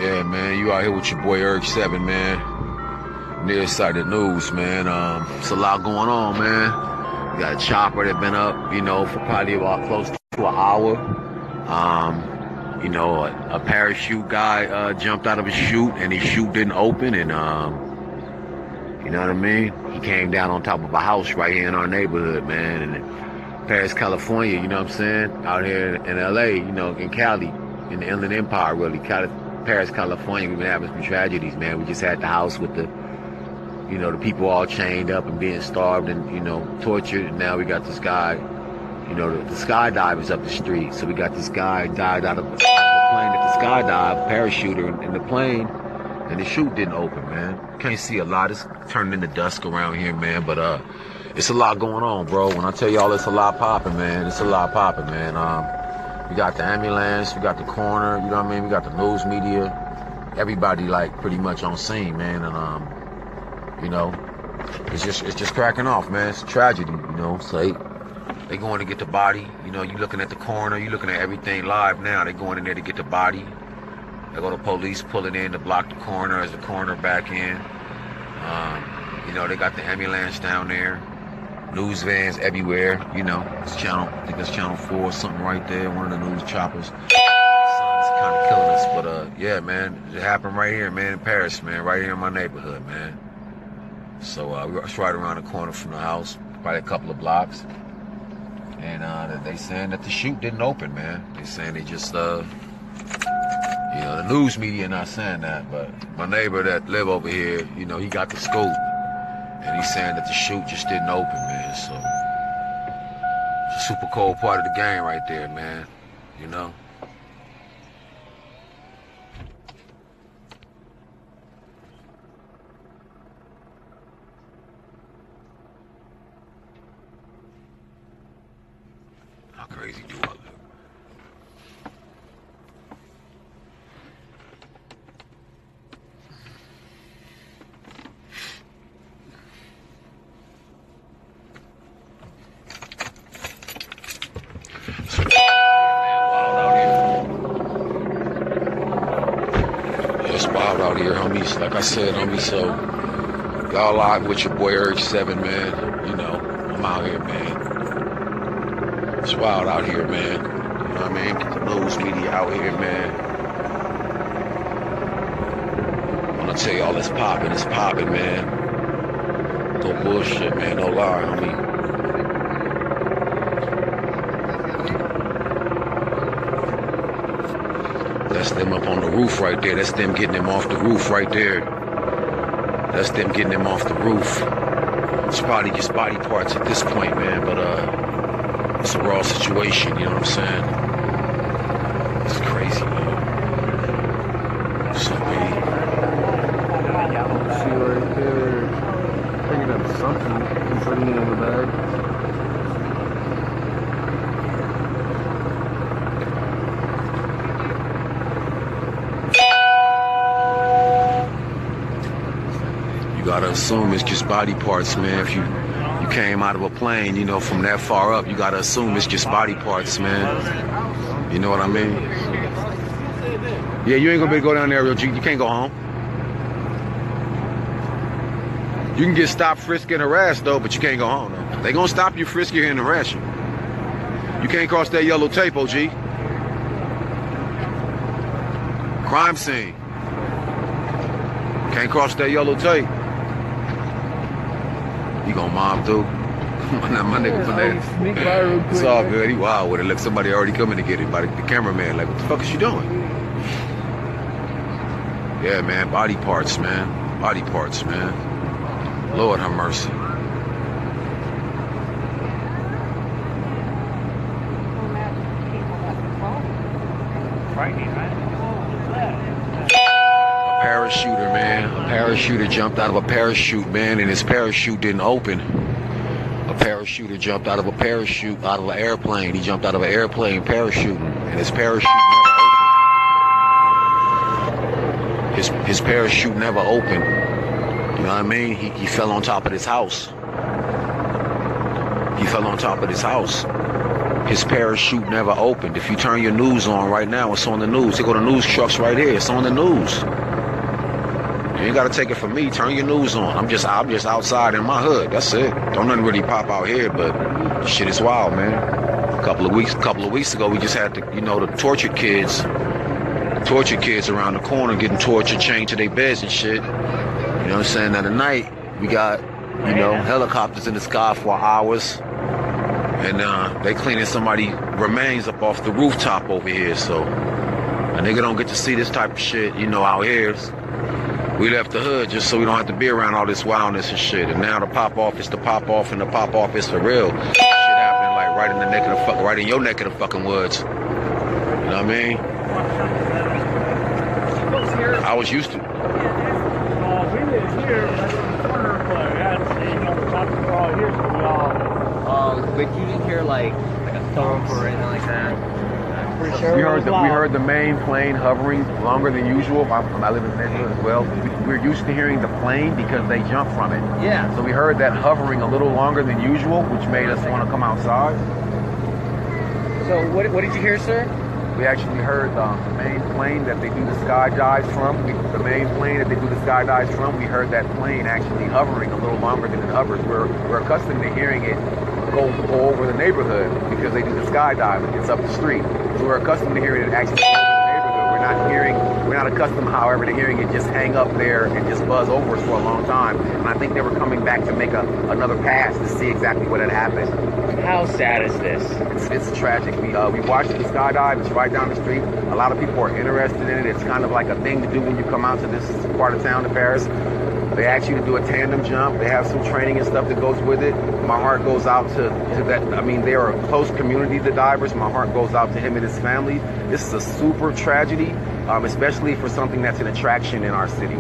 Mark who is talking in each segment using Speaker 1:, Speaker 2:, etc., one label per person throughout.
Speaker 1: Yeah, man, you out here with your boy Urge 7, man. Near side of the news, man. It's a lot going on, man. You got a chopper that been up, for probably about close to an hour. A parachute guy jumped out of his chute, and his chute didn't open, and you know what I mean? He came down on top of a house right here in our neighborhood, man. And in Paris, California, you know what I'm saying? Out here in LA, in Cali, in the Inland Empire, really. Paris, California, we've been having some tragedies, man. We just had the house with the people all chained up and being starved and, tortured. And now we got this guy, the skydivers up the street. So we got this guy died out of a plane at the skydive, parachuter in the plane, and the chute didn't open, man. Can't see a lot. It's turning into dusk around here, man. But it's a lot going on, bro. When I tell y'all it's a lot popping, man, it's a lot popping, man. We got the ambulance, we got the coroner, you know what I mean? We got the news media, everybody like pretty much on scene, man. And it's just cracking off, man. It's a tragedy, So they going to get the body. You looking at the coroner, you looking at everything live now. They going in there to get the body. They go to police pulling in to block the coroner as the coroner back in. They got the ambulance down there. News vans everywhere, it's I think it's channel 4 or something right there, one of the news choppers. The sun's kind of killing us, but yeah, man, it happened right here, man, in Paris, man, right here in my neighborhood, man. So it's right around the corner from the house, probably a couple of blocks. And they saying that the chute didn't open, man. They saying they just, the news media not saying that, but my neighbor that live over here, he got the scoop. And he's saying that the chute just didn't open, man. So it's a super cold part of the game right there, man. How crazy do I look? Wild out here, homies. Like I said, homies, so y'all live with your boy Urge 7, man. I'm out here, man. It's wild out here, man. You know what I mean? Get the news media out here, man. I wanna tell y'all it's popping, man. No bullshit, man. No lie, homie. That's them up on the roof right there. That's them getting them off the roof right there. That's them getting them off the roof. It's probably just body parts at this point, man, but it's a raw situation, you know what I'm saying? It's crazy, man. So
Speaker 2: see right there, picking up something and putting it in the bag.
Speaker 1: you gotta assume it's just body parts, man. If you came out of a plane, from that far up, you gotta assume it's just body parts, man. You know what I mean? Yeah, you ain't gonna be able to go down there, real G. You can't go home. You can get stopped, frisked, and harassed, though, but you can't go home, though. They gonna stop you, frisk you, and harass you. You can't cross that yellow tape, OG. Crime scene. Can't cross that yellow tape. You gonna mob through? My nigga Finesse. It's all good. He wild with it. Look, somebody already coming to get it by the cameraman. Like, what the fuck is you doing? Yeah, man. Body parts, man. Body parts, man. Lord have mercy. Parachuter, man. A parachuter jumped out of a parachute, man, and his parachute didn't open. A parachuter jumped out of a parachute, out of an airplane. He jumped out of an airplane parachuting, and his parachute never opened. His parachute never opened. You know what I mean? He fell on top of this house. He fell on top of this house. his parachute never opened. If you turn your news on right now, it's on the news. They go to news trucks right here. It's on the news. You ain't gotta take it from me. Turn your news on. I'm just outside in my hood. That's it. Don't nothing really pop out here, but shit is wild, man. A couple of weeks ago, we just had the tortured kids around the corner getting tortured, chained to their beds and shit. You know what I'm saying? Now tonight we got, helicopters in the sky for hours, and they cleaning somebody remains up off the rooftop over here. So a nigga don't get to see this type of shit, out here. We left the hood just so we don't have to be around all this wildness and shit. And now the pop off is the pop off, and the pop off is for real. Shit happening like right in your neck of the fucking woods. You know what I mean? I was used to.
Speaker 3: We live here, right in the corner, but the top of the wall here, so we all.
Speaker 4: But you didn't hear like a thump or anything like that?
Speaker 3: Pretty sure
Speaker 2: We heard the main plane hovering longer than usual. I live in the neighborhood as well. We're used to hearing the plane because they jump from it.
Speaker 4: Yeah.
Speaker 2: So we heard that hovering a little longer than usual, which made us want to come outside.
Speaker 4: So what did you hear, sir?
Speaker 2: We actually heard the main plane that they do the skydives from. We heard that plane actually hovering a little longer than it hovers. We're accustomed to hearing it go over the neighborhood because they do the skydive. It's up the street. So we're accustomed to hearing it actually go over the neighborhood. We're not accustomed, however, to hearing it just hang up there and just buzz over us for a long time. And I think they were coming back to make another pass to see exactly what had happened.
Speaker 4: How sad is this?
Speaker 2: It's tragic. We watched the skydive. It's right down the street. A lot of people are interested in it. It's kind of like a thing to do when you come out to this part of town, to Paris. They ask you to do a tandem jump. They have some training and stuff that goes with it. My heart goes out to that. I mean, they are a close community, the divers. My heart goes out to him and his family. This is a super tragedy, especially for something that's an attraction in our city.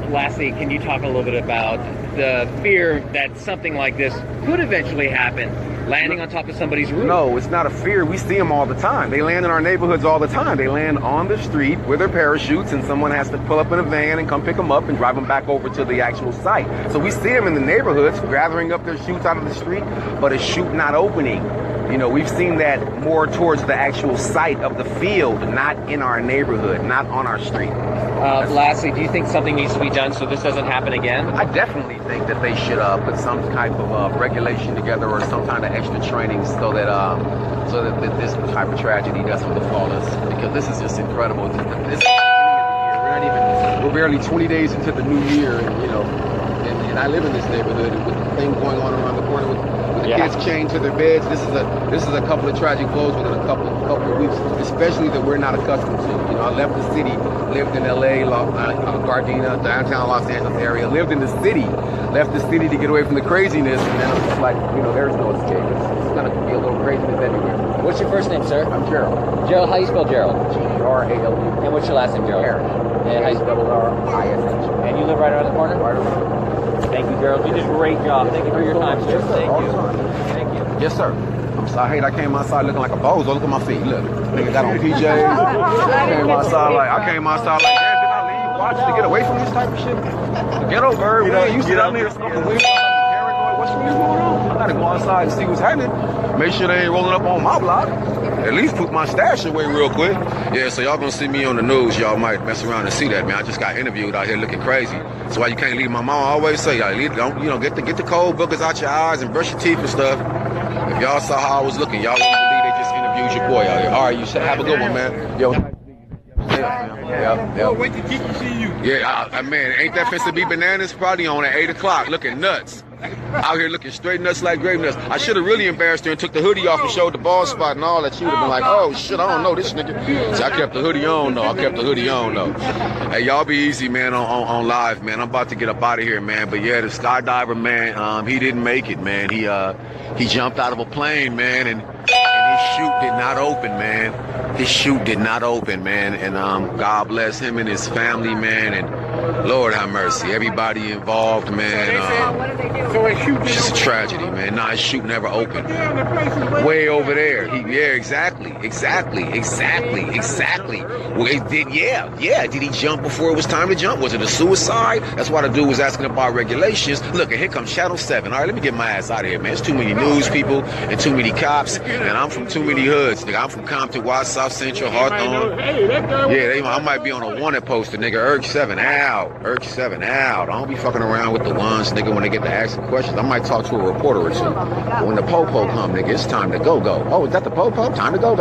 Speaker 4: Lastly, can you talk a little bit about the fear that something like this could eventually happen, landing on top of somebody's roof?
Speaker 2: No, it's not a fear. We see them all the time. They land in our neighborhoods all the time. They land on the street with their parachutes, and someone has to pull up in a van and come pick them up and drive them back over to the actual site. So we see them in the neighborhoods gathering up their chutes out of the street, but a chute not opening. We've seen that more towards the actual site of the field, not in our neighborhood, not on our street.
Speaker 4: Lastly, do you think something needs to be done so this doesn't happen again?
Speaker 2: I definitely think that they should put some type of regulation together or some kind of extra training so that this type of tragedy doesn't befall us. Because this is just incredible. This is the beginning of the year. We're barely 20 days into the new year, and I live in this neighborhood with things going on around the corner with the kids chained to their beds. This is a couple of tragic blows within a couple of weeks, especially that we're not accustomed to. I left the city, lived in LA, Gardena, downtown Los Angeles area, lived in the city, left the city to get away from the craziness, and then I'm just like, there's no escape. It's gonna be a little craziness everywhere.
Speaker 4: What's your first name, sir?
Speaker 2: I'm Gerald.
Speaker 4: Gerald, how do you spell Gerald?
Speaker 2: Gerald.
Speaker 4: And what's your last name, Gerald?
Speaker 2: Harris.
Speaker 4: And how you spell
Speaker 2: Harris.
Speaker 4: And you live right around the corner?
Speaker 2: Right around.
Speaker 4: Thank you, Gerald. You did a great job. Thank you for your time, sir. Thank you. Thank you.
Speaker 2: Yes, sir. I'm sorry. I came outside looking like a bozo. Look at my feet. Look. Nigga got on PJs. I came outside like, damn, did I leave? Watch to get away from this type of shit? The ghetto bird, man. You sit out there smoking weed. Paranoid. What's really going on? I gotta go outside and see what's happening. Make sure they ain't rolling up on my block. At least put my stash away real quick.
Speaker 1: Yeah, so y'all gonna see me on the news. Y'all might mess around and see that, man. I just got interviewed out here looking crazy. That's why you can't leave. My mom always say, don't, get the cold boogers out your eyes and brush your teeth and stuff. If y'all saw how I was looking, y'all wouldn't believe they just interviewed your boy out here. All right, you should have a good one, man. Yo. Yeah.
Speaker 3: Wait till Kiki see you.
Speaker 1: Yeah, man, ain't that finna be bananas? Probably on at 8 o'clock, looking nuts. Out here looking straight nuts like grape nuts. I should have really embarrassed her and took the hoodie off and showed the bald spot and all that. She would have been like, oh shit, I don't know this nigga. So I kept the hoodie on though. Hey, y'all be easy, man, on live, man. I'm about to get up out of here, man. But yeah, the skydiver, man, he didn't make it, man. He jumped out of a plane, man, and his chute did not open, man. His chute did not open, man. And God bless him and his family, man. And Lord have mercy. Everybody involved, man.
Speaker 3: So it's shooting.
Speaker 1: It's just a tragedy, man. Nah, his chute never opened. Way over there. Exactly. Well, Did he jump before it was time to jump? Was it a suicide? That's why the dude was asking about regulations. Look, and here comes Channel 7. All right, let me get my ass out of here, man. There's too many news people and too many cops, and I'm from too many hoods, nigga. I'm from Compton, West, South Central, Hawthorne. I might be on a wanted poster, nigga. Urge 7 out. Urge 7 out. I don't be fucking around with the ones, nigga, when they get to asking questions. I might talk to a reporter or two. But when the po-po come, nigga, it's time to go. Oh, is that the po-po? Time to go.